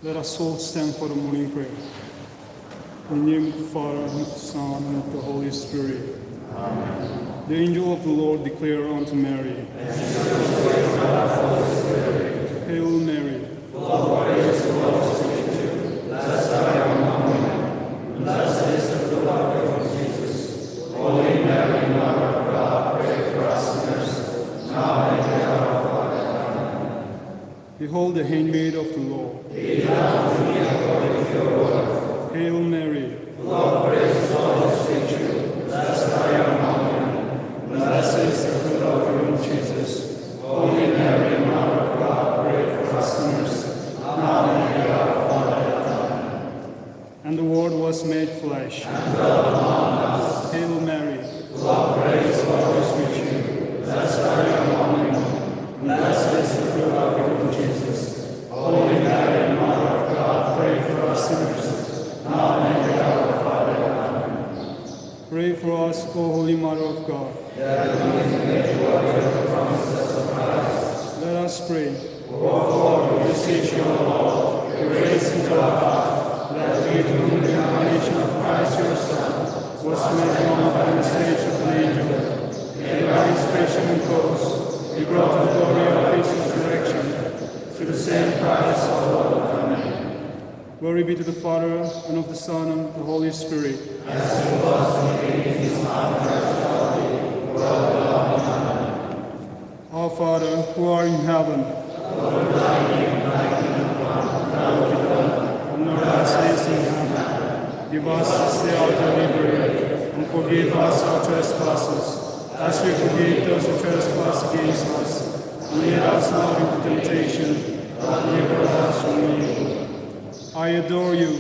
Let us all stand for the morning prayer. In the name of the Father, and of the Son, and of the Holy Spirit. Amen. The angel of the Lord declared unto Mary, Hail Mary, full of grace, the Lord is with you. Blessed are you among women, blessed is the fruit of your womb, Jesus. Holy Mary, Mother of God, pray for us sinners, now and at the hour of our death. Amen. Behold the handmaid of the Lord. Be done to me according to your word. Hail Mary, full of grace, the Lord is with you. Blessed are you among women, blessed is the fruit of your womb, Jesus. Holy Mary, Mother of God, pray for us sinners, now and at the hour of our death. Amen. And the Word was made flesh, and dwelt among us. Hail Mary, full of grace, the Lord is with you. Blessed are you among women, blessed is the fruit of your womb, Jesus. Holy Mary, Mother of God, pray for us sinners, now and at the hour of our death. Amen. Pray for us, O Holy Mother of God, that we may be made worthy of the promises of Christ. Let us pray. Wherefore we beseech you, O Lord, your grace into our heart, that we, to whom the incarnation of Christ your Son was made known by the message of an angel, and by his passion and cross, be brought to the glory of his resurrection, through the same Christ our Lord. Amen. Glory be to the Father, and of the Son, and of the Holy Spirit. As it was in the beginning, is now, and ever shall be, world without end. Our Father, who art in heaven, hallowed thy name, thy kingdom come, thy will be done, on earth as it is in heaven. Give us this day our daily bread, and forgive us our trespasses, as we forgive those who trespass against us. And lead us not into temptation, but deliver us from evil. I adore you,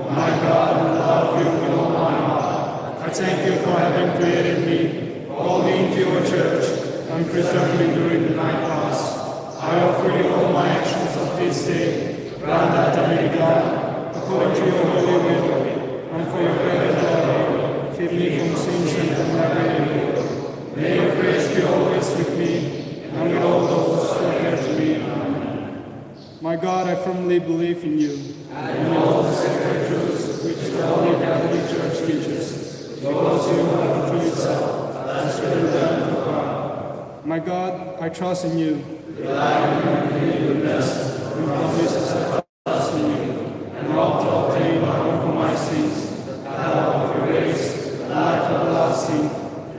my God, and love you with all my heart. I thank you for having created me, called me into your church, and preserved me during the night past. I offer you all my actions of this day, grant that I may be done according to your holy will, and for your great glory, keep me from sins and from every evil. May your grace be always with me, and with all those who are dear to me. Amen. My God, I firmly believe in you, and in all the sacred truths which the Holy Catholic Church teaches, because you are the truth itself, as written down in the Quran. My God, I trust in you, rely on your infinite goodness, and promises that trust in you, and hope to obtain pardon for my sins, the power of your grace, and life everlasting,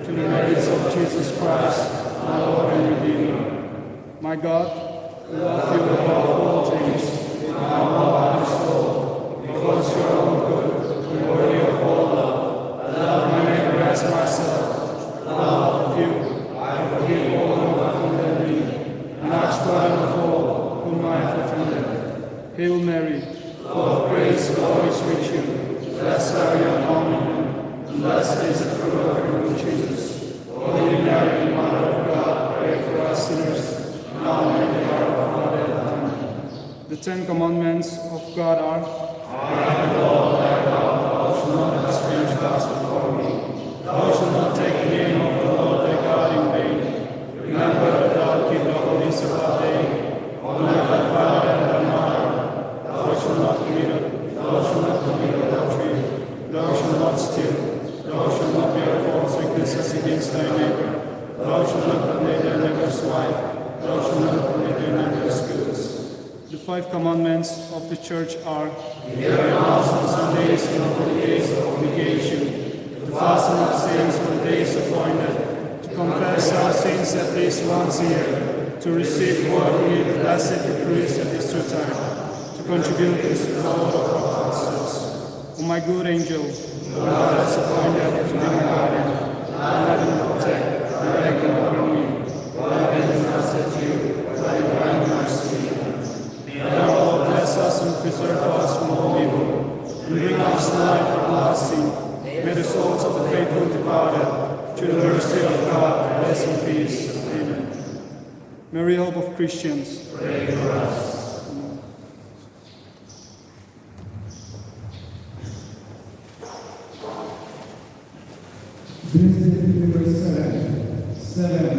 to the merits of Jesus Christ, my Lord and Redeemer. My God, I love you above all things, with my whole body and soul, because you are all good and worthy of all love. I love my neighbor as myself. For love of you, I forgive all who have offended me, and ask pardon of all whom I have offended. Hail Mary, full of grace, the Lord is with you. Blessed are you among women, and blessed is the fruit of your womb, Jesus. Holy Mary, Mother of God, pray for us sinners, now and at the hour of our death. Amen. The 10 Commandments of God are: I am the Lord thy God, thou shalt not have strange gods before me. Thou shalt not take the name of the Lord thy God in vain. Remember that thou keep the holy Sabbath day. Honor thy father and thy mother. Thou shalt not commit adultery. Thou shalt not steal. Thou shalt not bear false witnesses against thy neighbor. Thou shalt not commit thy neighbor's wife. Thou shalt not commit thy neighbor's goods. The 5 commandments of the Church are: to hear Mass on Sundays and on the days of obligation, to fast and abstain on the days appointed, to confess our sins at least once a year, to receive worthily the blessed priest at Easter time, to contribute to the support of our pastors. O my good angel, who thou hast appointed to be my guardian, guide and protect, direct and govern me, while I entrust you by divine mercy. May our Lord bless us and preserve us from all evil, and bring us to life everlasting. May the souls of the faithful departed, through the mercy of God, rest in peace. Amen. Mary, hope of Christians, pray for us. Number 7.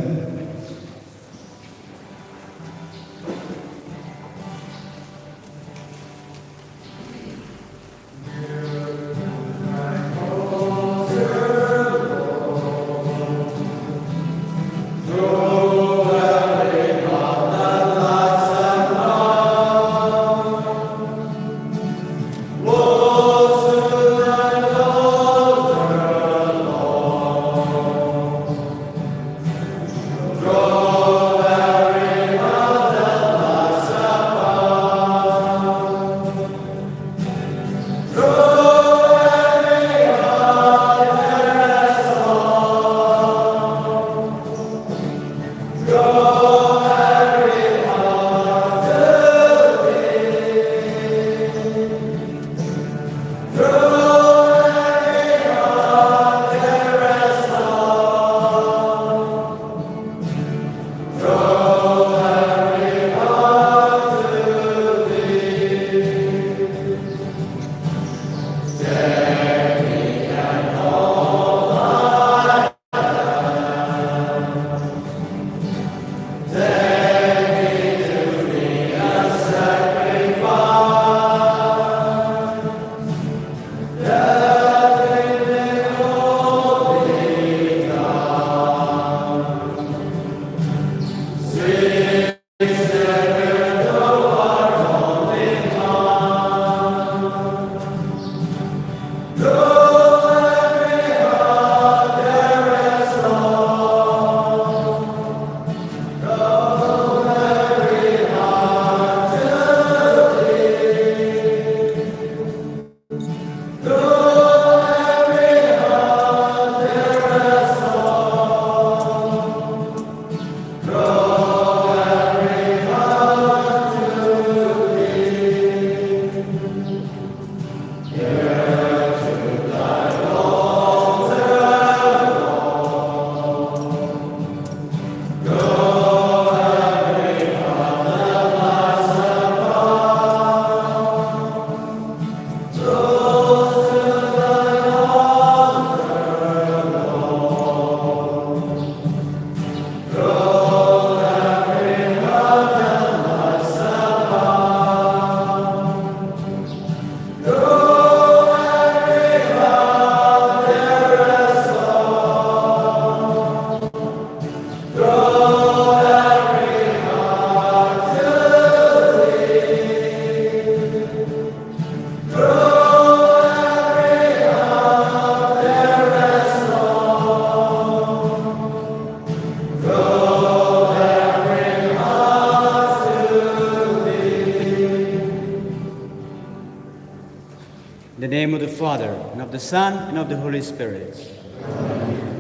name of the Father, and of the Son, and of the Holy Spirit.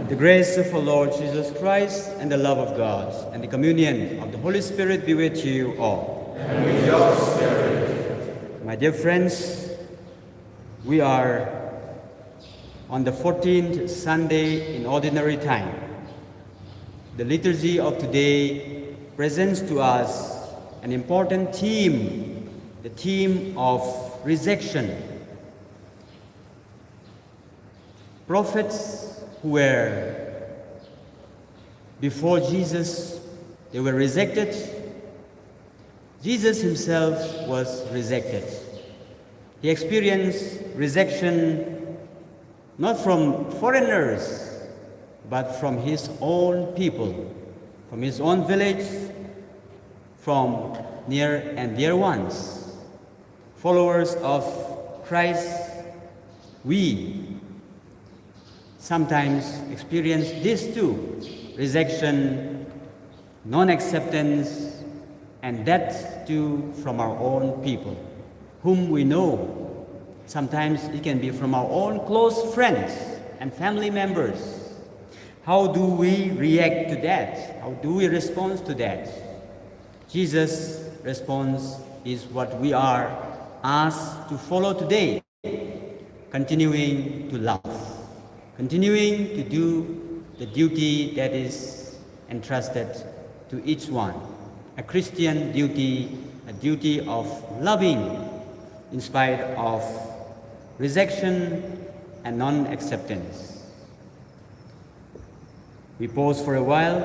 The grace of our Lord Jesus Christ, and the love of God, and the communion of the Holy Spirit be with you all. And with your spirit. My dear friends, we are on the 14th Sunday in Ordinary Time. The liturgy of today presents to us an important theme, the theme of rejection. Prophets who were before Jesus, they were rejected. Jesus himself was rejected. He experienced rejection not from foreigners, but from his own people, from his own village, from near and dear ones. Followers of Christ, we sometimes experience this too: rejection, non-acceptance, and that too from our own people, whom we know. Sometimes it can be from our own close friends and family members. How do we react to that? How do we respond to that? Jesus' response is what we are asked to follow today: continuing to love, continuing to do the duty that is entrusted to each one, a Christian duty, a duty of loving in spite of rejection and non-acceptance. We pause for a while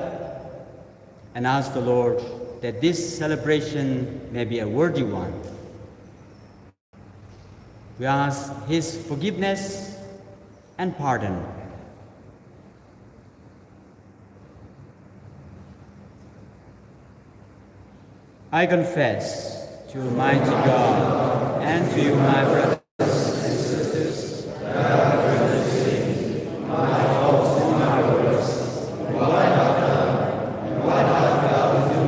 and ask the Lord that this celebration may be a worthy one. We ask His forgiveness and pardon. I confess to Almighty God and to you, my brothers and sisters, that I have committed sins, my thoughts and my words, what I have done and what I have failed to do,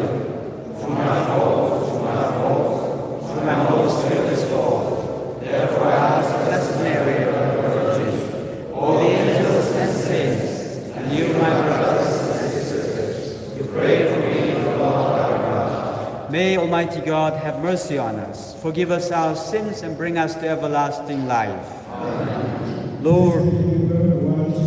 through my fault, through my most grievous fault. Therefore I ask Blessed Mary, all the angels and saints, and you, my brothers and sisters, to pray for me to God our God. May Almighty God have mercy on us, forgive us our sins, and bring us to everlasting life. Amen. Lord, Mercy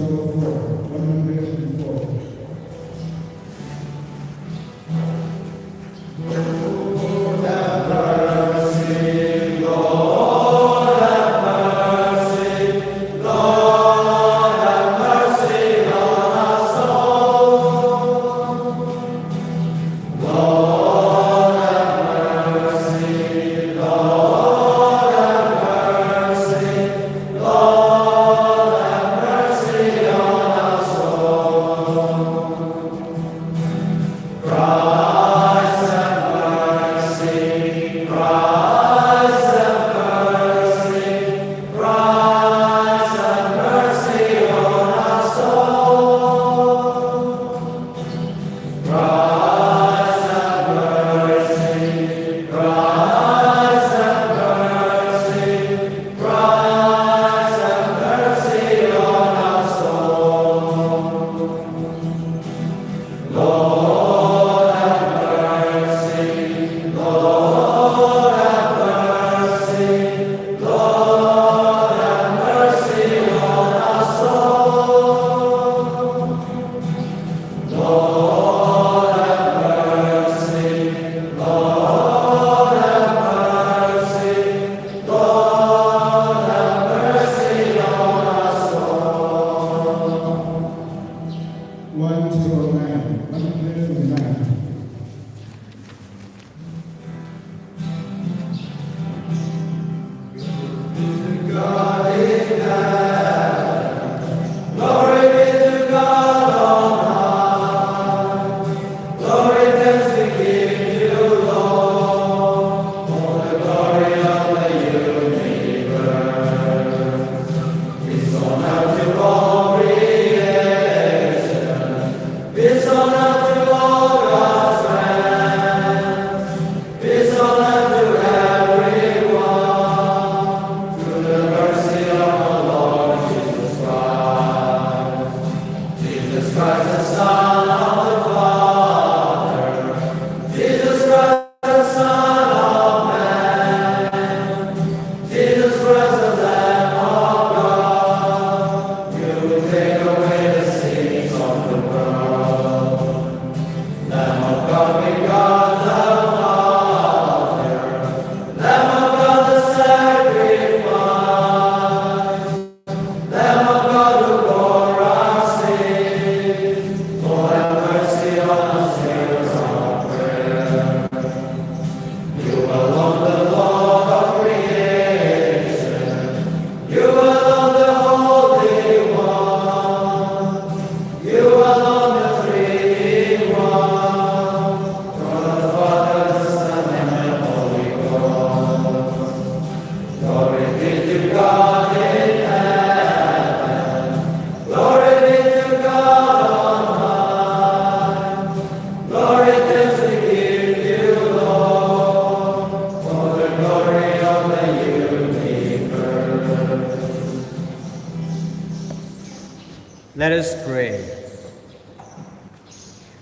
Let us pray.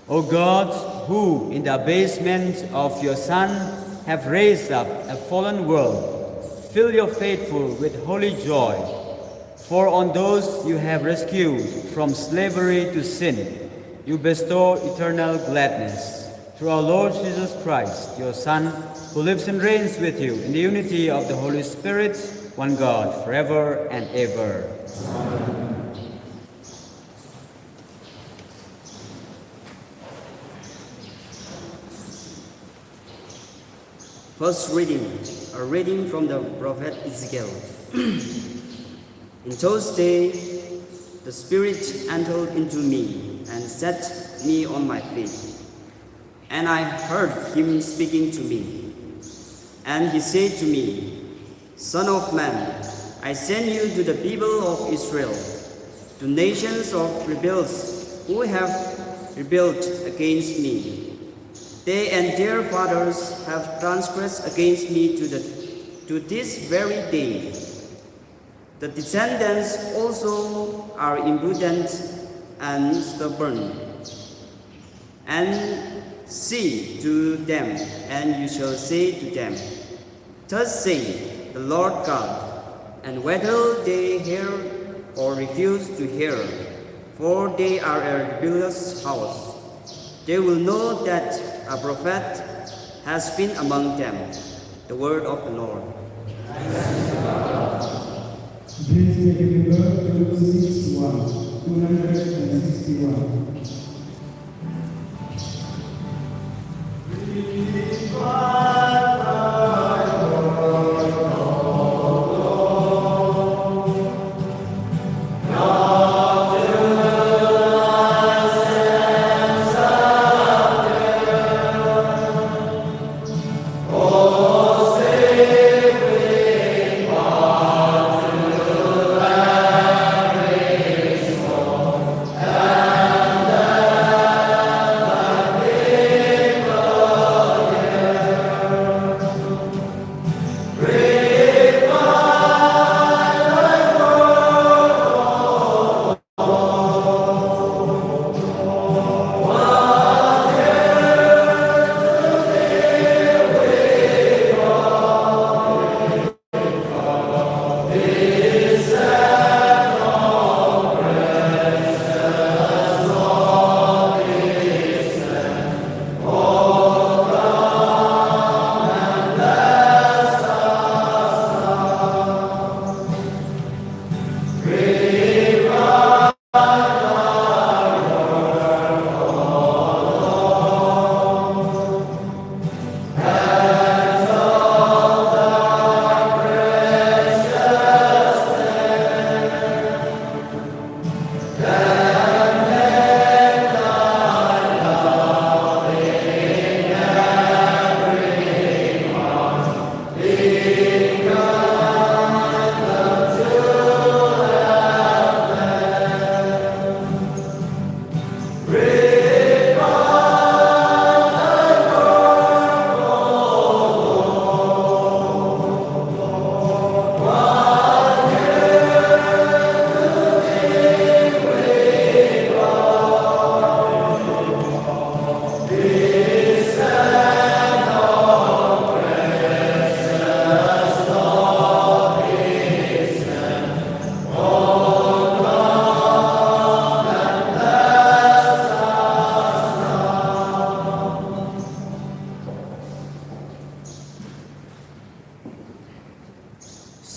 O God, who in the abasement of your Son have raised up a fallen world, fill your faithful with holy joy. For on those you have rescued from slavery to sin, you bestow eternal gladness. Through our Lord Jesus Christ, your Son, who lives and reigns with you in the unity of the Holy Spirit, one God, forever and ever. Amen. First reading, a reading from the prophet Ezekiel. In those days, the Spirit entered into me and set me on my feet. And I heard him speaking to me. And he said to me, Son of man, I send you to the people of Israel, to nations of rebels who have rebelled against me. They and their fathers have transgressed against me to this very day. The descendants also are impudent and stubborn. And say to them, and you shall say to them, Thus say the Lord God, and whether they hear or refuse to hear, for they are a rebellious house, they will know that a prophet has been among them. The word of the Lord. Please take a number 261. 261.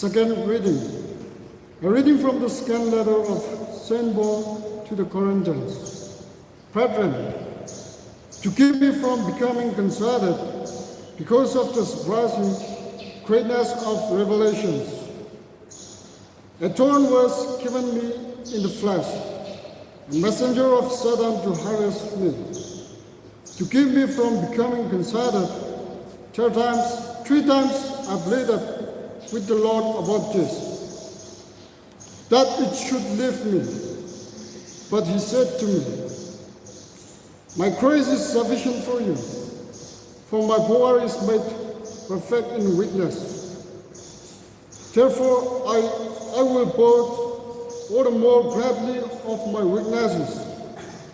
Second reading. A reading from the second letter of St. Paul to the Corinthians. Brethren, to keep me from becoming conceited because of the surprising greatness of revelations, a thorn was given me in the flesh, a messenger of Satan to harass me, to keep me from becoming conceited. Three times I pleaded with the Lord about this, that it should leave me. But he said to me, My grace is sufficient for you, for my power is made perfect in weakness. Therefore I will both all the more gladly of my weaknesses,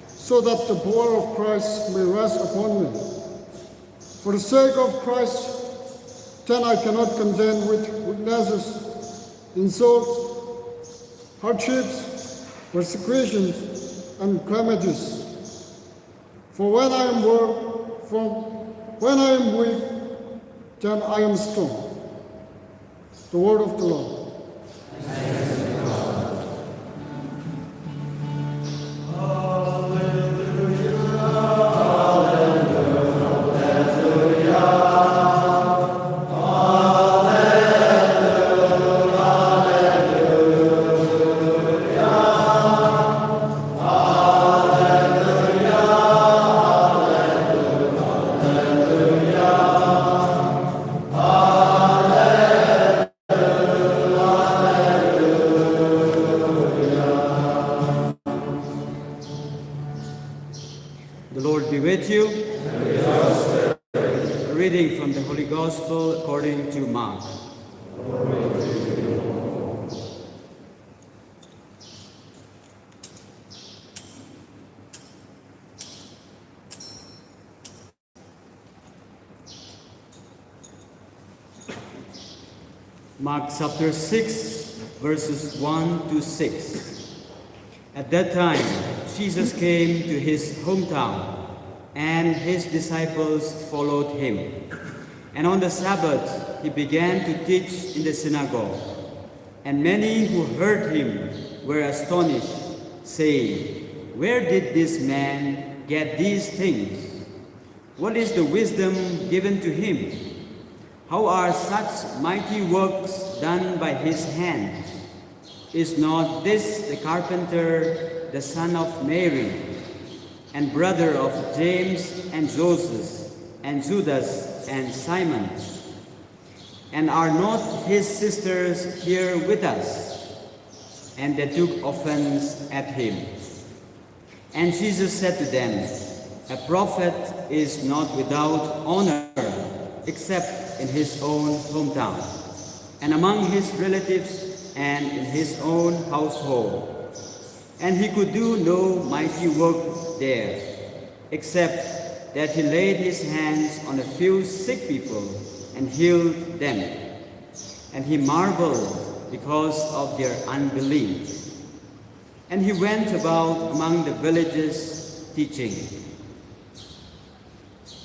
so that the power of Christ may rest upon me. For the sake of Christ, then I cannot contend with weaknesses, insults, hardships, persecutions, and calamities. For when I am weak, then I am strong. The word of the Lord. The Lord be with you. A reading from the Holy Gospel according to Mark. Mark chapter 6, verses 1 to 6. At that time, Jesus came to his hometown, and his disciples followed him. And on the Sabbath, he began to teach in the synagogue. And many who heard him were astonished, saying, "Where did this man get these things? What is the wisdom given to him? How are such mighty works done by his hands? Is not this the carpenter, the son of Mary, and brother of James and Joseph, and Judas and Simon? And are not his sisters here with us?" And they took offense at him. And Jesus said to them, "A prophet is not without honor, except in his own hometown, and among his relatives, and in his own household." And he could do no mighty work there, except that he laid his hands on a few sick people and healed them. And he marveled because of their unbelief. And he went about among the villages teaching.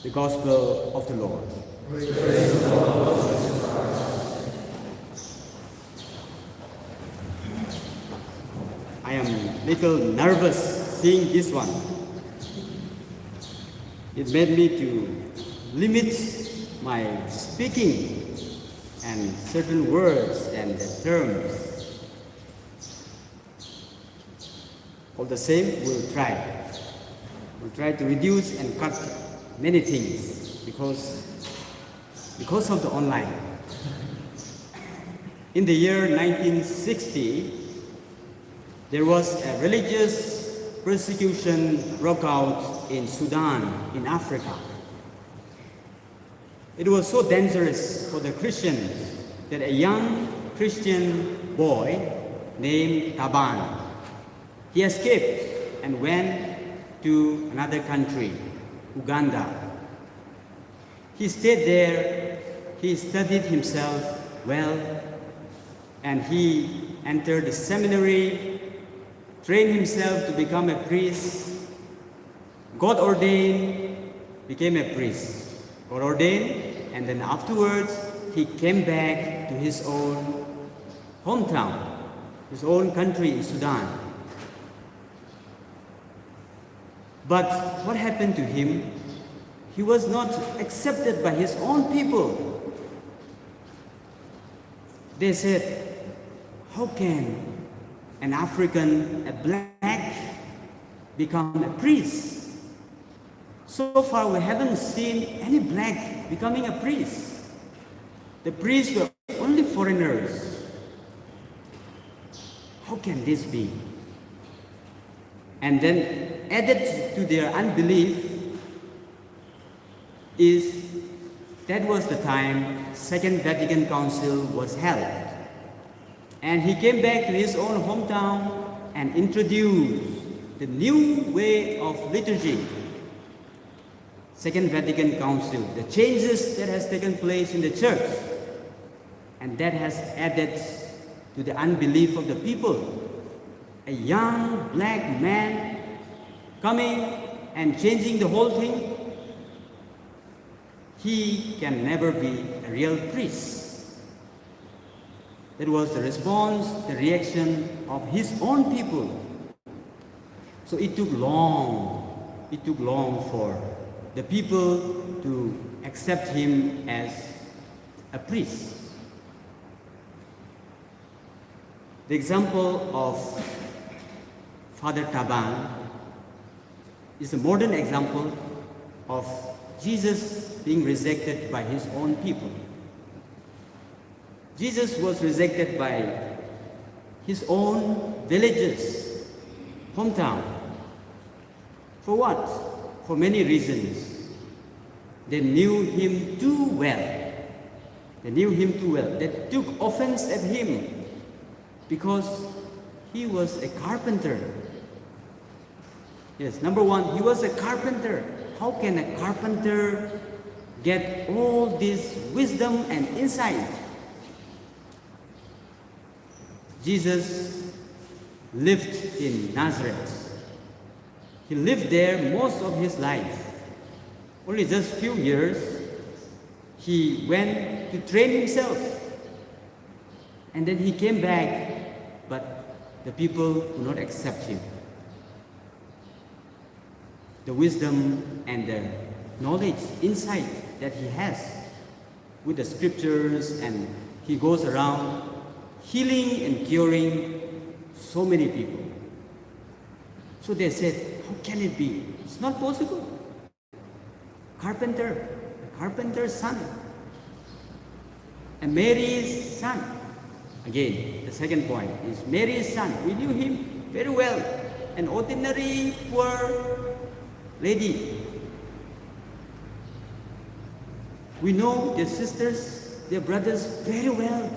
The Gospel of the Lord. I am a little nervous seeing this one. It made me to limit my speaking and certain words and terms. All the same, we'll try. We'll try to reduce and cut many things because of the online. In the year 1960, there was a religious persecution broke out in Sudan, in Africa. It was so dangerous for the Christians that a young Christian boy named Taban, he escaped and went to another country, Uganda. He stayed there, he studied himself well, and he entered the seminary, trained himself to become a priest, got ordained, became a priest, got ordained, and then afterwards he came back to his own hometown, his own country in Sudan. But what happened to him? He was not accepted by his own people. They said, "How can an African, a black, become a priest? So far we haven't seen any black becoming a priest. The priests were only foreigners. How can this be?" And then added to their unbelief is that was the time Second Vatican Council was held. And he came back to his own hometown and introduced the new way of liturgy. Second Vatican Council, the changes that has taken place in the church, and that has added to the unbelief of the people. A young black man coming and changing the whole thing, he can never be a real priest. That was the response, the reaction of his own people. So it took long for the people to accept him as a priest. The example of Father Taban is a modern example of Jesus being rejected by his own people. Jesus was rejected by his own villages, hometown. For what? For many reasons. They knew him too well. They took offense at him because he was a carpenter. Yes, number one, he was a carpenter. How can a carpenter get all this wisdom and insight? Jesus lived in Nazareth. He lived there most of his life. Only just few years, he went to train himself. And then he came back, but the people do not accept him. The wisdom and the knowledge, insight that he has with the scriptures, and he goes around healing and curing so many people. So they said, how can it be? It's not possible. Carpenter's son, and Mary's son. Again, the second point is Mary's son. We knew him very well. An ordinary poor lady. We know their sisters, their brothers very well.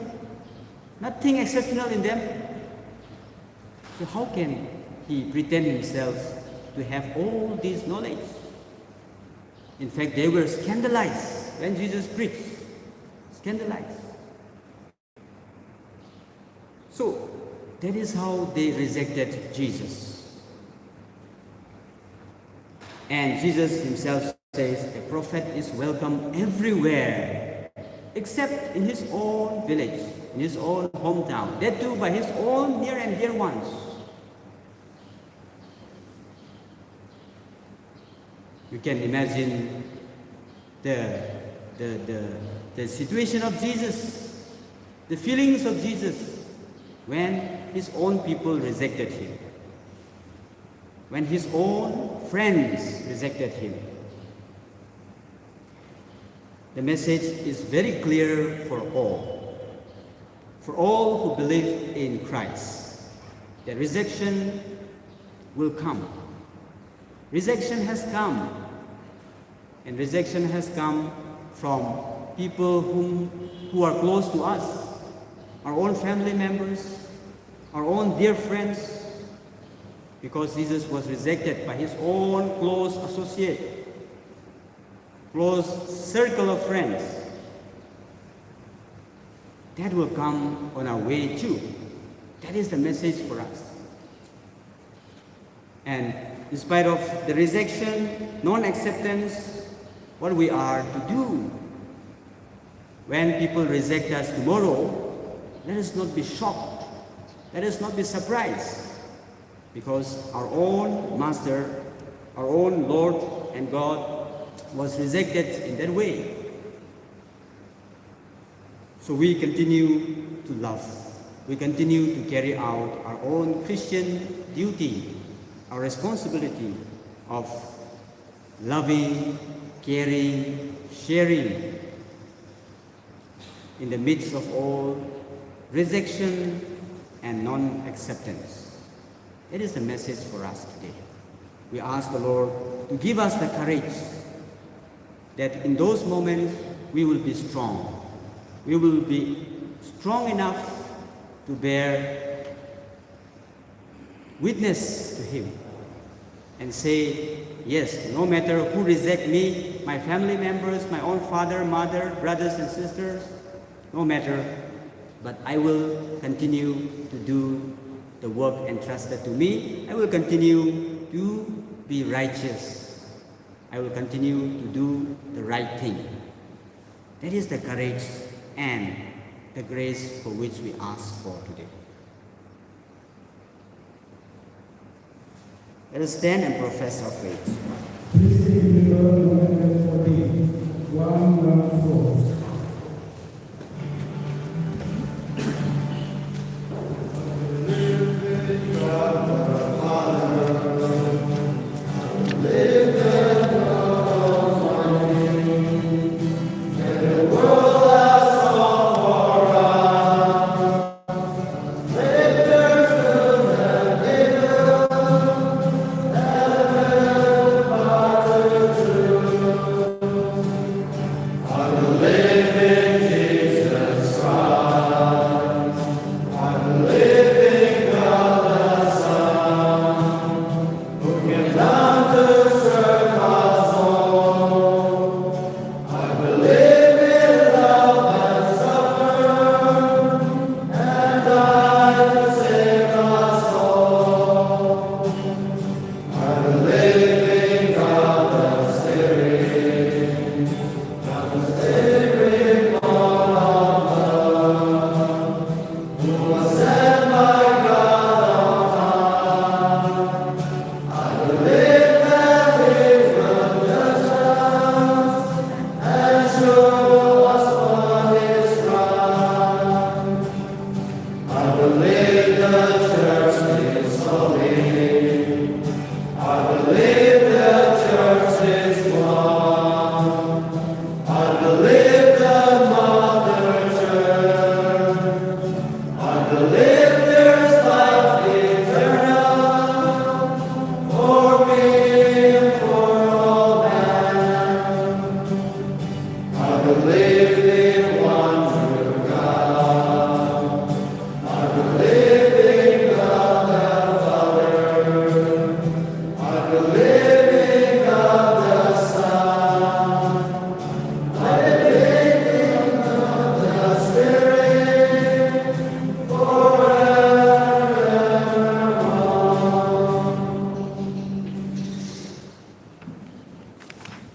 Nothing exceptional in them. So how can he pretend himself to have all this knowledge? In fact, they were scandalized when Jesus preached. Scandalized. So that is how they rejected Jesus. And Jesus himself says a prophet is welcome everywhere except in his own village, in his own hometown, that too by his own near and dear ones. You can imagine the situation of Jesus, the feelings of Jesus when his own people rejected him, when his own friends rejected him. The message is very clear for all who believe in Christ. The rejection will come. Rejection has come. And rejection has come from people who are close to us, our own family members, our own dear friends, because Jesus was rejected by his own close associate, close circle of friends. That will come on our way too. That is the message for us. And in spite of the rejection, non-acceptance, what we are to do when people reject us tomorrow, let us not be shocked. Let us not be surprised, because our own Master, our own Lord and God was rejected in that way. So we continue to love. We continue to carry out our own Christian duty, our responsibility of loving, caring, sharing in the midst of all rejection and non-acceptance. It is the message for us today. We ask the Lord to give us the courage that in those moments we will be strong. We will be strong enough to bear witness to Him and say, yes, no matter who reject me, my family members, my own father, mother, brothers and sisters, no matter, but I will continue to do the work entrusted to me. I will continue to be righteous. I will continue to do the right thing. That is the courage and the grace for which we ask for today. Let us stand and profess our faith. Please take number 114, 114.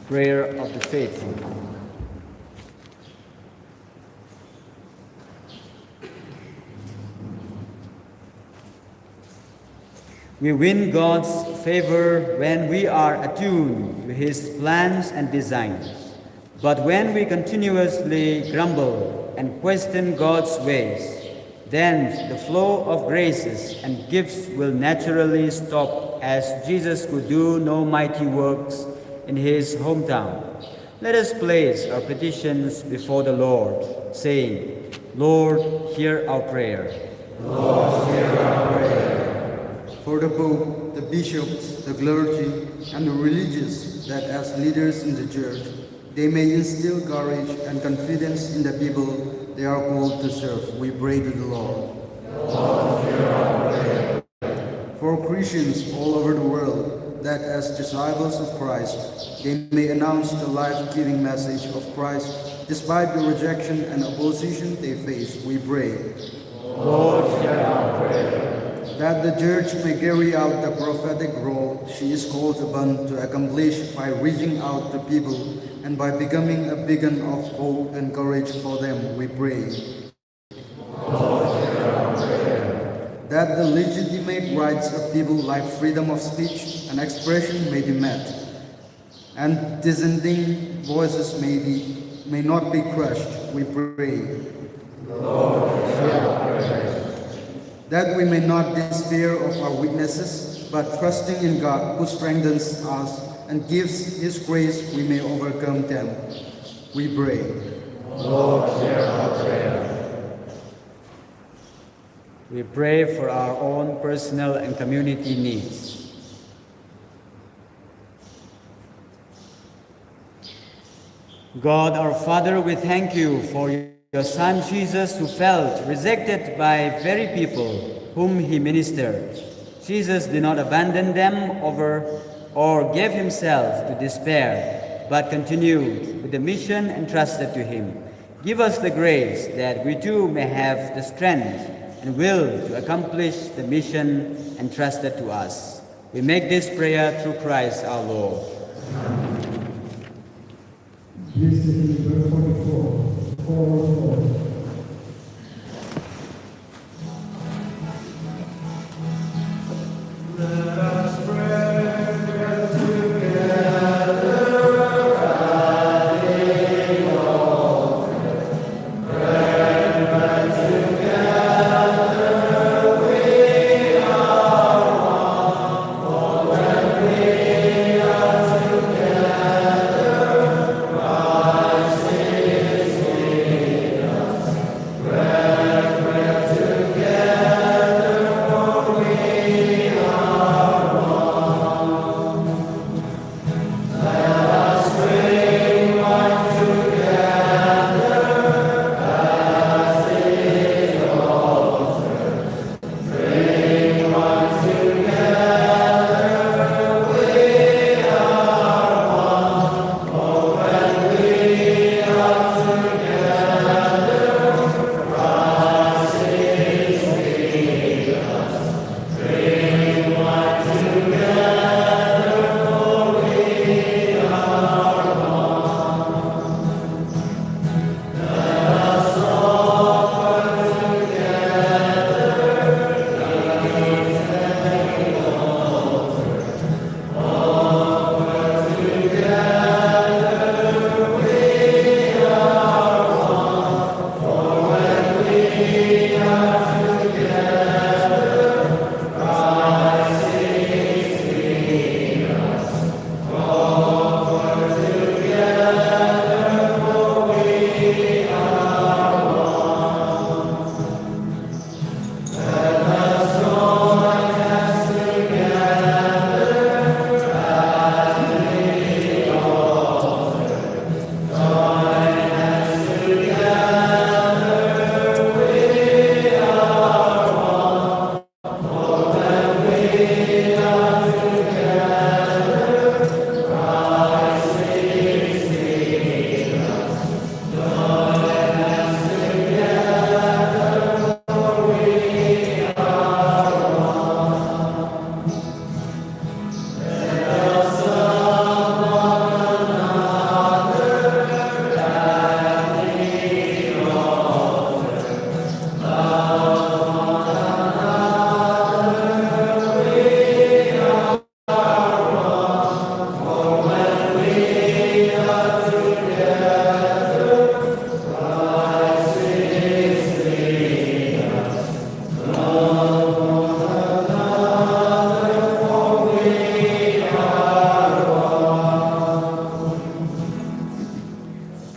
Prayer of the faithful. We win God's favor when we are attuned to His plans and designs. But when we continuously grumble and question God's ways, then the flow of graces and gifts will naturally stop, as Jesus could do no mighty works in His hometown. Let us place our petitions before the Lord, saying, Lord, hear our prayer. Lord, hear our prayer. For the Pope, the bishops, the clergy, and the religious, that as leaders in the Church, they may instill courage and confidence in the people they are called to serve, we pray to the Lord. Lord, hear our prayer. For Christians all over the world, that as disciples of Christ, they may announce the life-giving message of Christ despite the rejection and opposition they face, we pray. Lord, hear our prayer. That the Church may carry out the prophetic role she is called upon to accomplish by reaching out to people and by becoming a beacon of hope and courage for them, we pray. Lord, hear our prayer. That the legitimate rights of people like freedom of speech and expression may be met, and dissenting voices may not be crushed, we pray. Lord, hear our prayer. That we may not despair of our weaknesses, but trusting in God who strengthens us and gives His grace, we may overcome them, we pray. Lord, hear our prayer. We pray for our own personal and community needs. God, our Father, we thank you for your your Son Jesus, who felt rejected by very people whom he ministered. Jesus did not abandon them or gave himself to despair, but continued with the mission entrusted to him. Give us the grace that we too may have the strength and will to accomplish the mission entrusted to us. We make this prayer through Christ our Lord. Please take me verse 44. Forward. Let us pray together.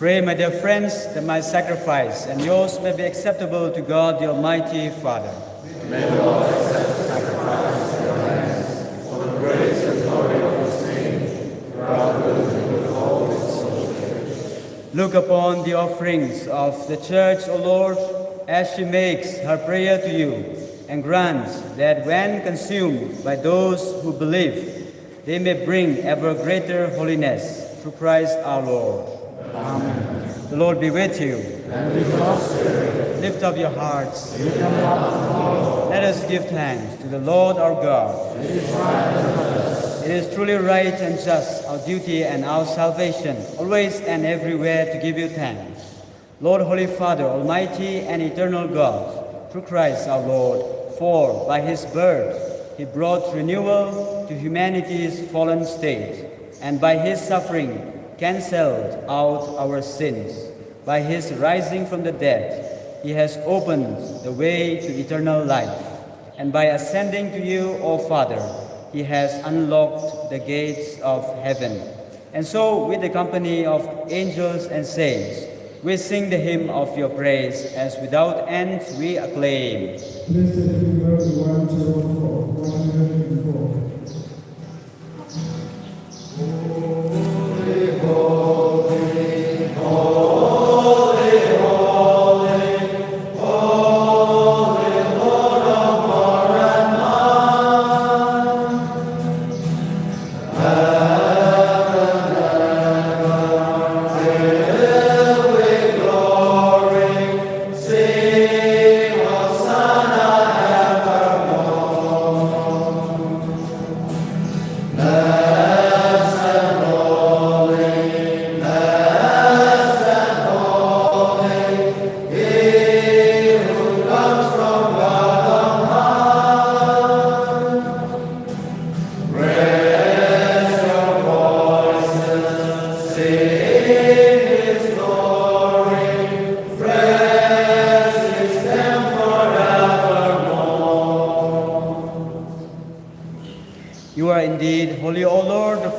Pray, my dear friends, that my sacrifice and yours may be acceptable to God, the Almighty Father. May the Lord accept the sacrifice at your hands for the praise and glory of his name, for our good and with all his holy church. Look upon the offerings of the Church, O Lord, as she makes her prayer to you, and grant that when consumed by those who believe, they may bring ever greater holiness through Christ our Lord. Amen. The Lord be with you. And with your spirit. Lift up your hearts. Lift them up to the Lord. Let us give thanks to the Lord our God. It is right and just. It is truly right and just, our duty and our salvation, always and everywhere to give you thanks. Lord, Holy Father, Almighty and eternal God, through Christ our Lord, for by his birth he brought renewal to humanity's fallen state, and by his suffering cancelled out our sins. By his rising from the dead, he has opened the way to eternal life. And by ascending to you, O Father, he has unlocked the gates of heaven. And so, with the company of angels and saints, we sing the hymn of your praise, as without end we acclaim. Please take me verse 104. 104. Holy, holy, holy, holy.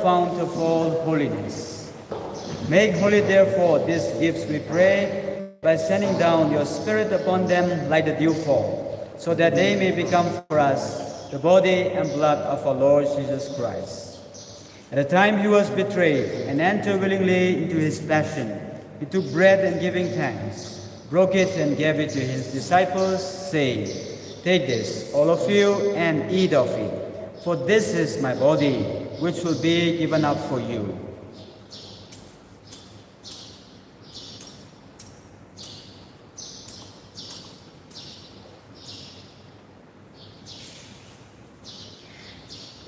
fount of all holiness. Make holy, therefore, these gifts, we pray, by sending down your Spirit upon them like the dewfall, so that they may become for us the body and blood of our Lord Jesus Christ. At the time he was betrayed and entered willingly into his passion, he took bread and giving thanks, broke it and gave it to his disciples, saying, "Take this, all of you, and eat of it, for this is my body, which will be given up for you."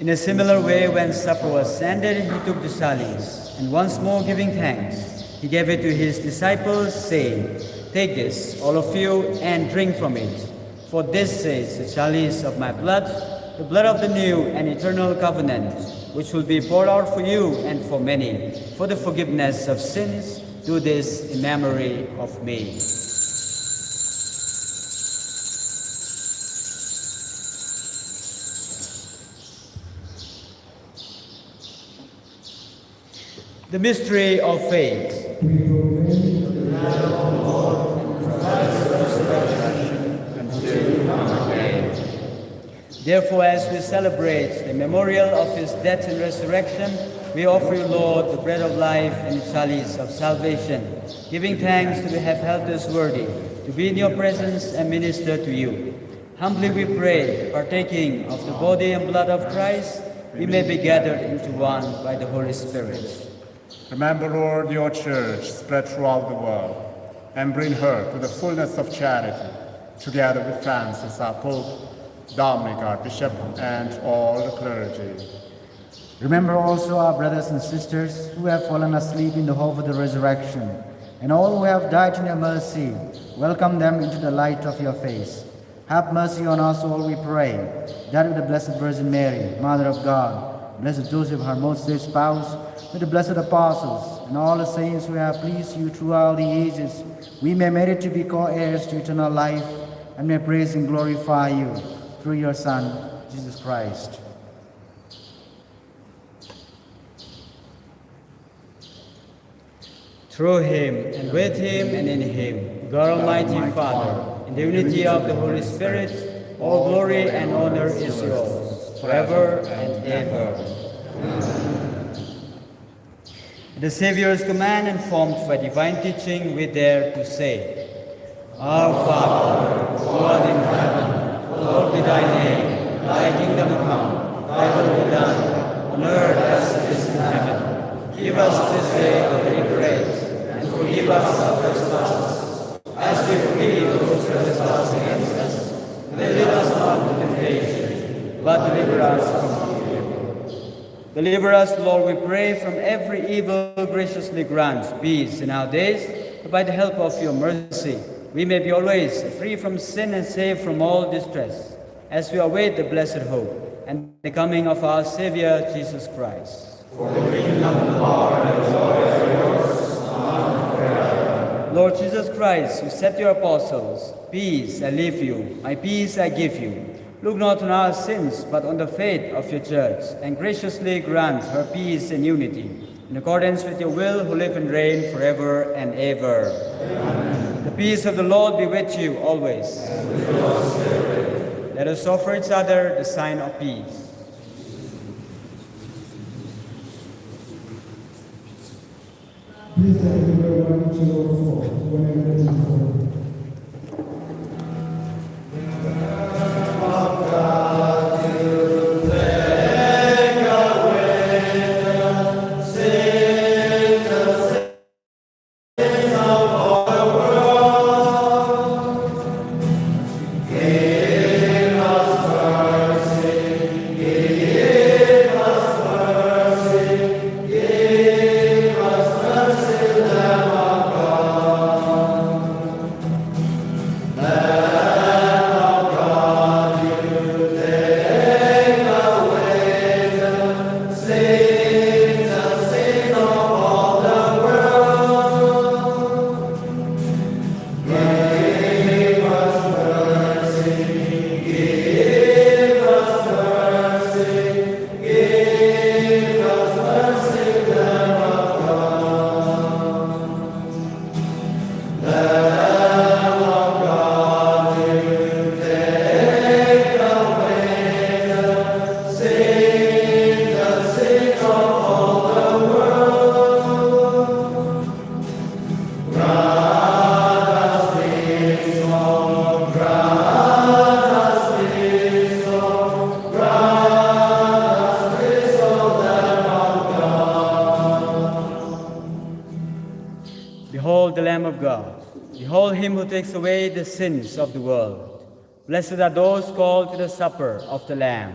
In a similar way, when supper was ended, he took the chalice, and once more giving thanks, he gave it to his disciples, saying, "Take this, all of you, and drink from it. For this is the chalice of my blood, the blood of the new and eternal covenant, which will be poured out for you and for many, for the forgiveness of sins. Do this in memory of me." The mystery of faith. We proclaim Therefore, as we celebrate the memorial of his death and resurrection, we offer you, Lord, the bread of life and the chalice of salvation, giving thanks that you have held us worthy to be in your presence and minister to you. Humbly we pray, partaking of the body and blood of Christ, we may be gathered into one by the Holy Spirit. Remember, Lord, your church spread throughout the world, and bring her to the fullness of charity, together with Francis, our Pope, Dominic, our Bishop, and all the clergy. Remember also our brothers and sisters who have fallen asleep in the hope of the resurrection, and all who have died in your mercy. Welcome them into the light of your face. Have mercy on us all, we pray, that with the Blessed Virgin Mary, Mother of God, Blessed Joseph, her most dear spouse, with the blessed apostles, and all the saints who have pleased you throughout the ages, we may merit to be co-heirs to eternal life, and may praise and glorify you through your Son, Jesus Christ. Through him, and with him, and in him, God Almighty Father, in the unity of the Holy Spirit, all glory and honor is yours, forever and ever. At the Savior's command, informed by divine teaching, we dare to say, Our Father, who art in heaven, hallowed be thy name. Thy kingdom come, thy will be done, on earth as it is in heaven. Give us this day our daily bread, and forgive us our trespasses, as we forgive those who trespass against us. And lead us not into temptation, but deliver us from evil. Deliver us, Lord, we pray, from every evil. Graciously grant peace in our days, that by the help of your mercy we may be always free from sin and safe from all distress, as we await the blessed hope and the coming of our Savior, Jesus Christ. For the kingdom, the power, and the glory are yours, now and forever. Lord Jesus Christ, who said to your apostles, "Peace I leave you, my peace I give you," look not on our sins, but on the faith of your church, and graciously grant her peace and unity, in accordance with your will, who live and reign forever and ever. Amen. The peace of the Lord be with you always. And with your spirit. Let us offer each other the sign of peace. Please stand together 1, 2, 4, whenever you fall. away the sins of the world. Blessed are those called to the supper of the Lamb.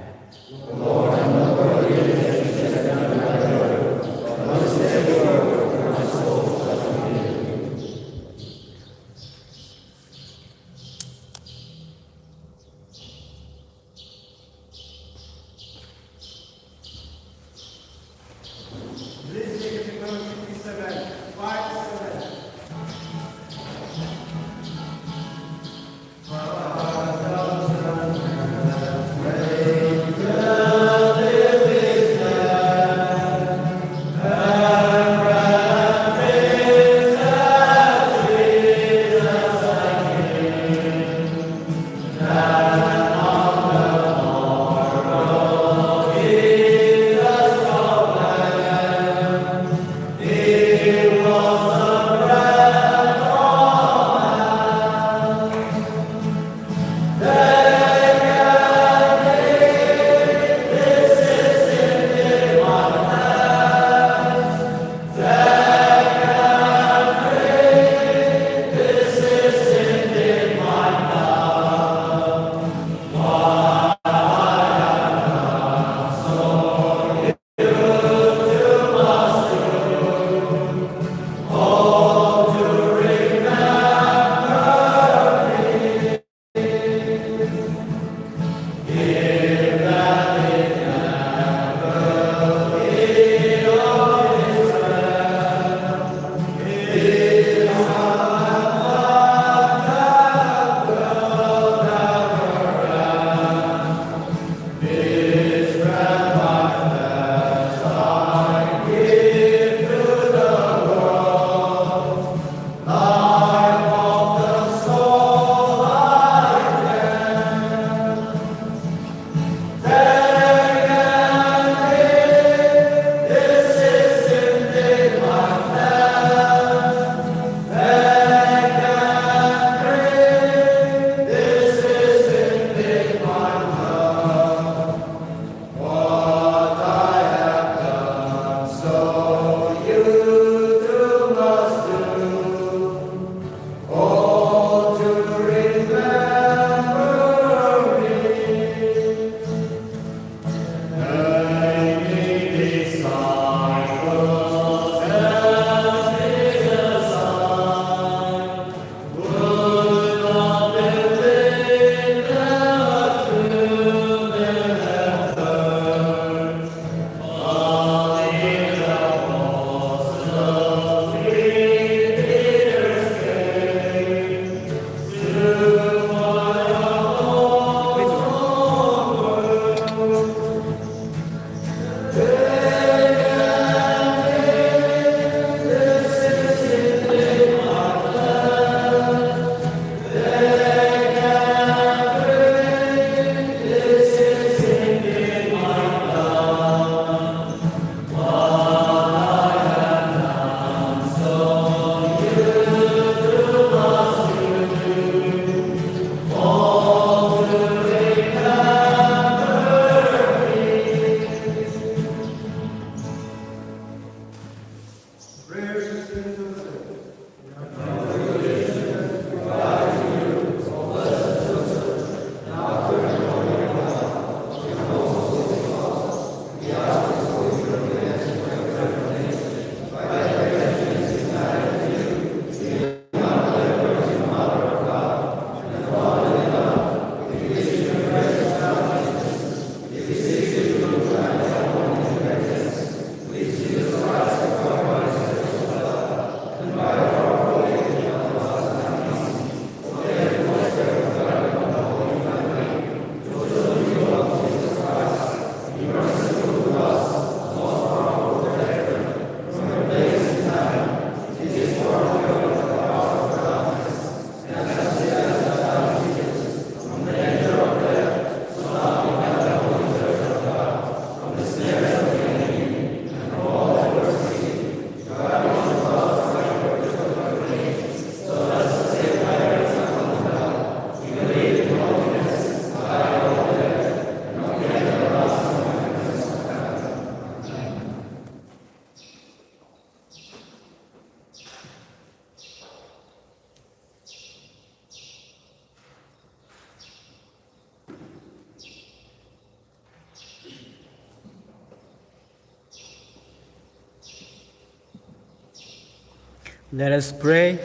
Let us pray.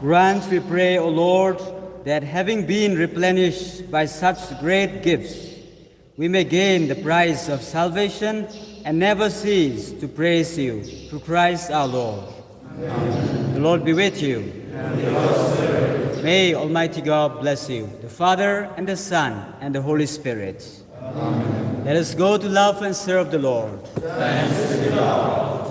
Grant, we pray, O Lord, that having been replenished by such great gifts, we may gain the prize of salvation and never cease to praise you through Christ our Lord. Amen. The Lord be with you. And with your spirit. May Almighty God bless you, the Father and the Son and the Holy Spirit. Amen. Let us go to love and serve the Lord. Thanks to God.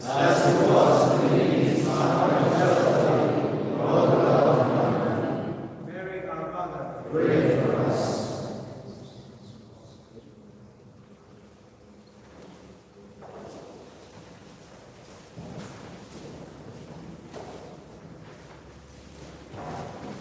As it was in the beginning,